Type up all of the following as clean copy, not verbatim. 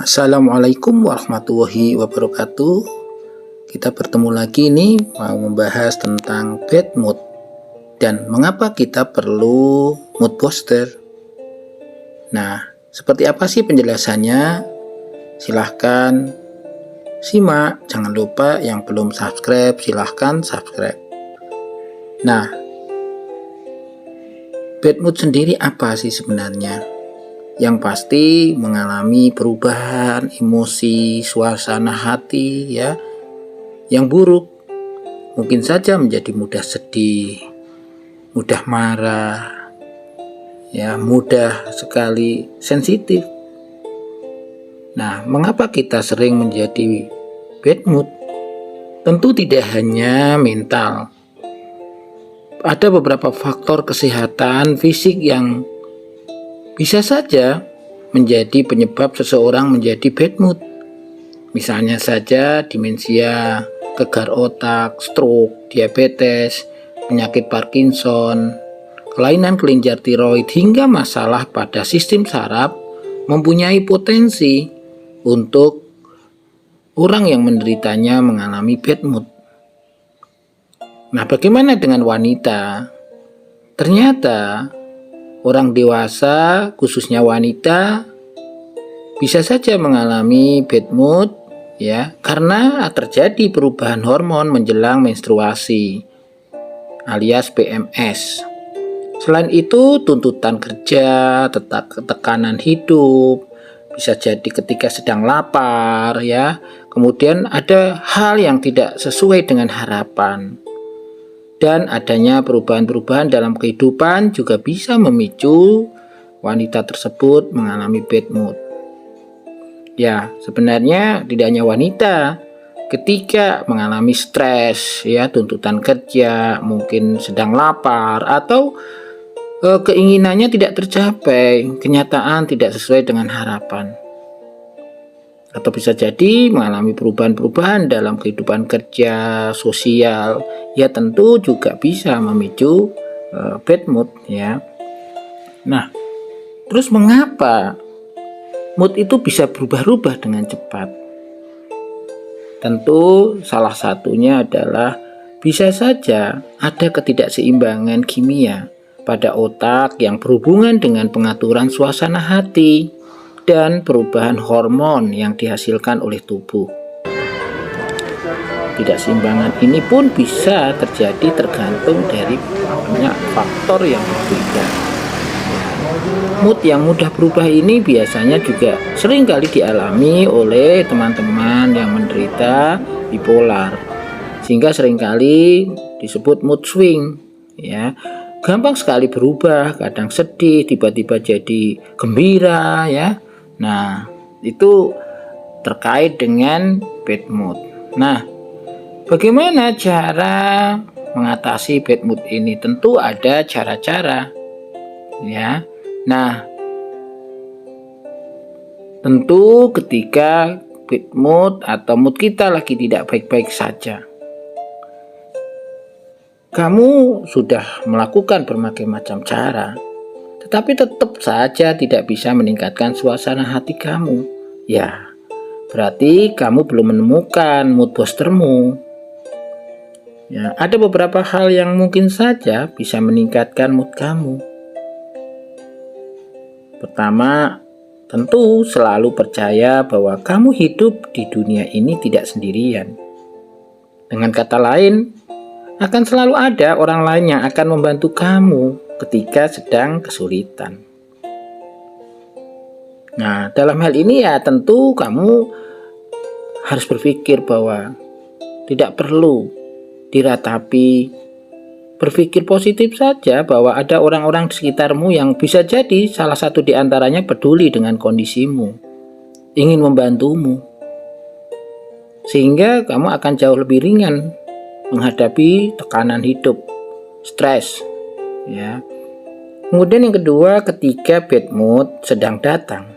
Assalamualaikum warahmatullahi wabarakatuh. Kita bertemu lagi nih, mau membahas tentang bad mood dan mengapa kita perlu mood booster. Nah, seperti apa sih penjelasannya? Silahkan simak. Jangan lupa yang belum subscribe, silahkan subscribe. Nah, bad mood sendiri apa sih sebenarnya? Yang pasti mengalami perubahan emosi, suasana hati ya yang buruk. Mungkin saja menjadi mudah sedih, mudah marah, ya mudah sekali sensitif. Nah, mengapa kita sering menjadi bad mood? Tentu tidak hanya mental. Ada beberapa faktor kesehatan fisik yang bisa saja menjadi penyebab seseorang menjadi bad mood. Misalnya saja demensia, gegar otak, stroke, diabetes, penyakit Parkinson, kelainan kelenjar tiroid, hingga masalah pada sistem saraf mempunyai potensi untuk orang yang menderitanya mengalami bad mood. Nah, bagaimana dengan wanita? Ternyata orang dewasa, khususnya wanita, bisa saja mengalami bad mood ya karena terjadi perubahan hormon menjelang menstruasi alias PMS. Selain itu, tuntutan kerja, tekanan hidup, bisa jadi ketika sedang lapar ya. Kemudian ada hal yang tidak sesuai dengan harapan. Dan adanya perubahan-perubahan dalam kehidupan juga bisa memicu wanita tersebut mengalami bad mood. Ya, sebenarnya tidak hanya wanita, ketika mengalami stres, ya tuntutan kerja, mungkin sedang lapar atau keinginannya tidak tercapai, kenyataan tidak sesuai dengan harapan. Atau bisa jadi mengalami perubahan-perubahan dalam kehidupan kerja, sosial, ya tentu juga bisa memicu bad mood ya. Nah, terus mengapa mood itu bisa berubah-ubah dengan cepat? Tentu salah satunya adalah bisa saja ada ketidakseimbangan kimia pada otak yang berhubungan dengan pengaturan suasana hati dan perubahan hormon yang dihasilkan oleh tubuh. Ketidakseimbangan ini pun bisa terjadi tergantung dari banyak faktor yang berbeda. Mood yang mudah berubah ini biasanya juga sering kali dialami oleh teman-teman yang menderita bipolar, sehingga seringkali disebut mood swing ya. Gampang sekali berubah, kadang sedih, tiba-tiba jadi gembira ya. Nah, itu terkait dengan bad mood. Nah, bagaimana cara mengatasi bad mood ini? Tentu ada cara-cara ya. Nah, tentu ketika bad mood atau mood kita lagi tidak baik-baik saja, kamu sudah melakukan berbagai macam cara, tetapi tetap saja tidak bisa meningkatkan suasana hati kamu. Ya, berarti kamu belum menemukan mood boostermu. Ya, ada beberapa hal yang mungkin saja bisa meningkatkan mood kamu. Pertama, tentu selalu percaya bahwa kamu hidup di dunia ini tidak sendirian. Dengan kata lain, akan selalu ada orang lain yang akan membantu kamu ketika sedang kesulitan. Nah, dalam hal ini ya tentu kamu harus berpikir bahwa tidak perlu diratapi. Berpikir positif saja bahwa ada orang-orang di sekitarmu yang bisa jadi salah satu di antaranya peduli dengan kondisimu, ingin membantumu, sehingga kamu akan jauh lebih ringan menghadapi tekanan hidup, stres ya. Kemudian yang kedua, ketika bad mood sedang datang,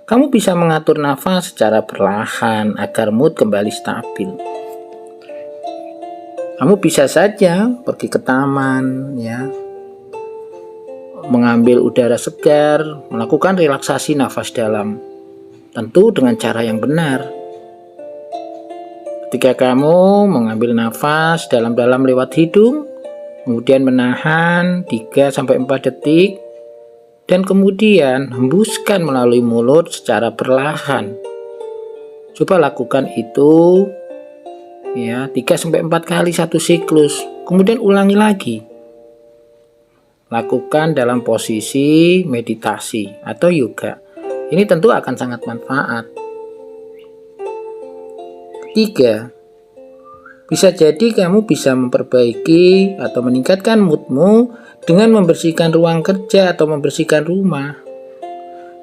kamu bisa mengatur nafas secara perlahan agar mood kembali stabil. Kamu bisa saja pergi ke taman ya, mengambil udara segar, melakukan relaksasi nafas dalam. tentu dengan cara yang benar. Ketika kamu mengambil nafas dalam-dalam lewat hidung, kemudian menahan 3-4 detik, dan kemudian hembuskan melalui mulut secara perlahan. Coba lakukan itu ya 3-4 kali satu siklus, kemudian ulangi lagi. Lakukan dalam posisi meditasi atau yoga. Ini tentu akan sangat manfaat. Ketiga, bisa jadi kamu bisa memperbaiki atau meningkatkan moodmu dengan membersihkan ruang kerja atau membersihkan rumah.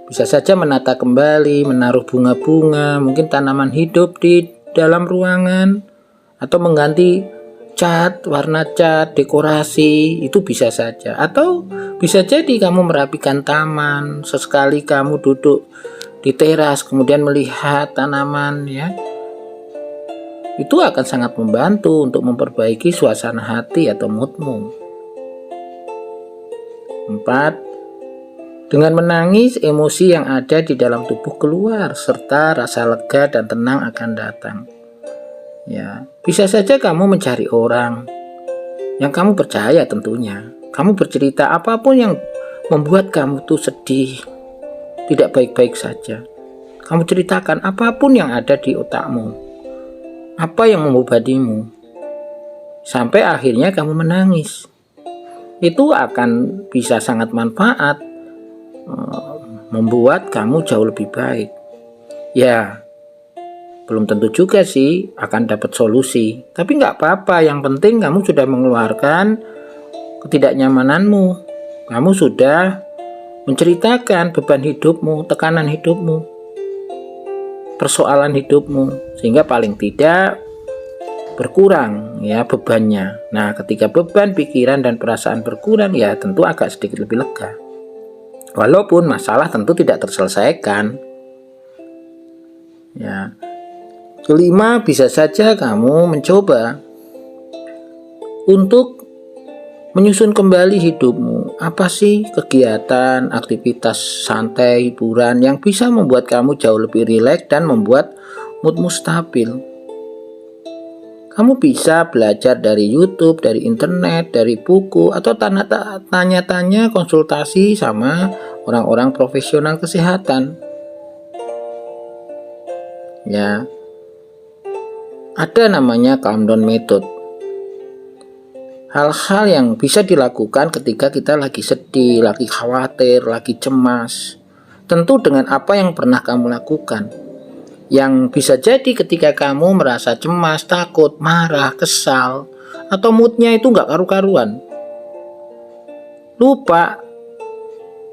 Bisa saja menata kembali, menaruh bunga-bunga, mungkin tanaman hidup di dalam ruangan, atau mengganti cat, warna cat, dekorasi, itu bisa saja. Atau bisa jadi kamu merapikan taman, sesekali kamu duduk di teras kemudian melihat tanaman ya. Itu akan sangat membantu untuk memperbaiki suasana hati atau moodmu. 4. Dengan menangis, emosi yang ada di dalam tubuh keluar, serta rasa lega dan tenang akan datang. Ya, bisa saja kamu mencari orang yang kamu percaya tentunya. Kamu bercerita apapun yang membuat kamu tuh sedih, tidak baik-baik saja. Kamu ceritakan apapun yang ada di otakmu, apa yang membebanimu, sampai akhirnya kamu menangis. Itu akan bisa sangat manfaat, membuat kamu jauh lebih baik. Ya, belum tentu juga sih akan dapat solusi, tapi nggak apa-apa. Yang penting kamu sudah mengeluarkan ketidaknyamananmu. Kamu sudah menceritakan beban hidupmu, tekanan hidupmu, persoalan hidupmu, sehingga paling tidak berkurang ya bebannya. Nah, ketika beban pikiran dan perasaan berkurang, ya tentu agak sedikit lebih lega. Walaupun masalah tentu tidak terselesaikan. Ya. Kelima, bisa saja kamu mencoba untuk menyusun kembali hidupmu. Apa sih kegiatan, aktivitas santai, hiburan yang bisa membuat kamu jauh lebih rileks dan membuat moodmu stabil. Kamu bisa belajar dari YouTube, dari internet, dari buku, atau tanya-tanya konsultasi sama orang-orang profesional kesehatan. Ya. Ada namanya calm down method. Hal-hal yang bisa dilakukan ketika kita lagi sedih, lagi khawatir, lagi cemas. Tentu dengan apa yang pernah kamu lakukan. Yang bisa jadi ketika kamu merasa cemas, takut, marah, kesal, atau moodnya itu nggak karu-karuan. Lupa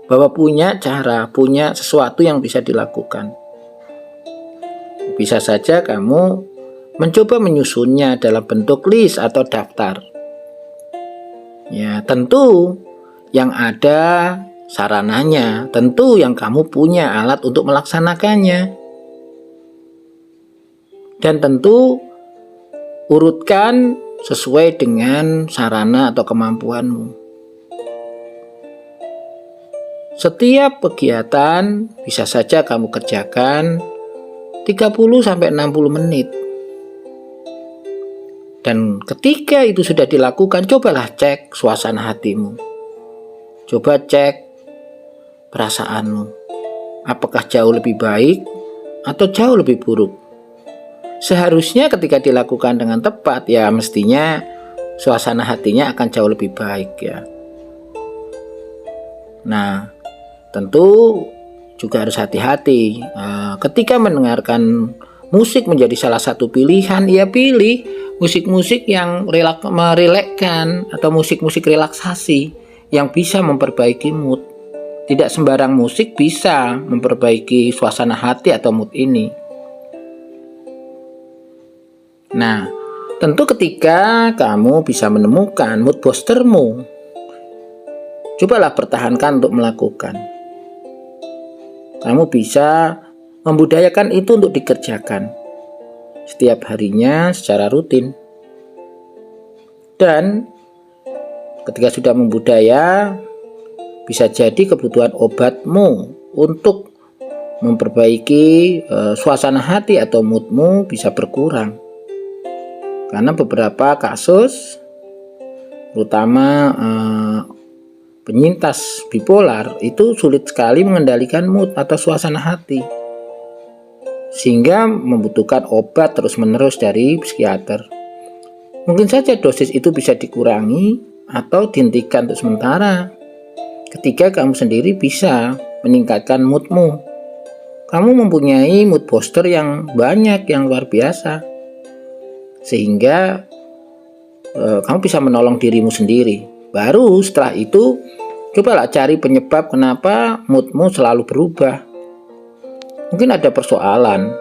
bahwa punya cara, punya sesuatu yang bisa dilakukan. Bisa saja kamu mencoba menyusunnya dalam bentuk list atau daftar. Ya, tentu yang ada sarananya, tentu yang kamu punya alat untuk melaksanakannya. Dan tentu urutkan sesuai dengan sarana atau kemampuanmu. Setiap kegiatan bisa saja kamu kerjakan 30-60 menit. Dan ketika itu sudah dilakukan, cobalah cek suasana hatimu. Coba cek perasaanmu. Apakah jauh lebih baik atau jauh lebih buruk? Seharusnya ketika dilakukan dengan tepat, ya mestinya suasana hatinya akan jauh lebih baik ya. Nah, tentu juga harus hati-hati. Ketika mendengarkan musik menjadi salah satu pilihan, ya pilih musik-musik yang merelekkan atau musik-musik relaksasi yang bisa memperbaiki mood. Tidak sembarang musik bisa memperbaiki suasana hati atau mood ini. Nah, tentu ketika kamu bisa menemukan mood boostermu, cobalah pertahankan untuk melakukan. Kamu bisa membudayakan itu untuk dikerjakan setiap harinya secara rutin. Dan ketika sudah membudaya, bisa jadi kebutuhan obatmu untuk memperbaiki suasana hati atau moodmu bisa berkurang. Karena beberapa kasus, terutama penyintas bipolar, itu sulit sekali mengendalikan mood atau suasana hati, sehingga membutuhkan obat terus-menerus dari psikiater. Mungkin saja dosis itu bisa dikurangi atau dihentikan untuk sementara ketika kamu sendiri bisa meningkatkan moodmu. Kamu mempunyai mood booster yang banyak, yang luar biasa, sehingga kamu bisa menolong dirimu sendiri. Baru setelah itu, cobalah cari penyebab kenapa moodmu selalu berubah. Mungkin ada persoalan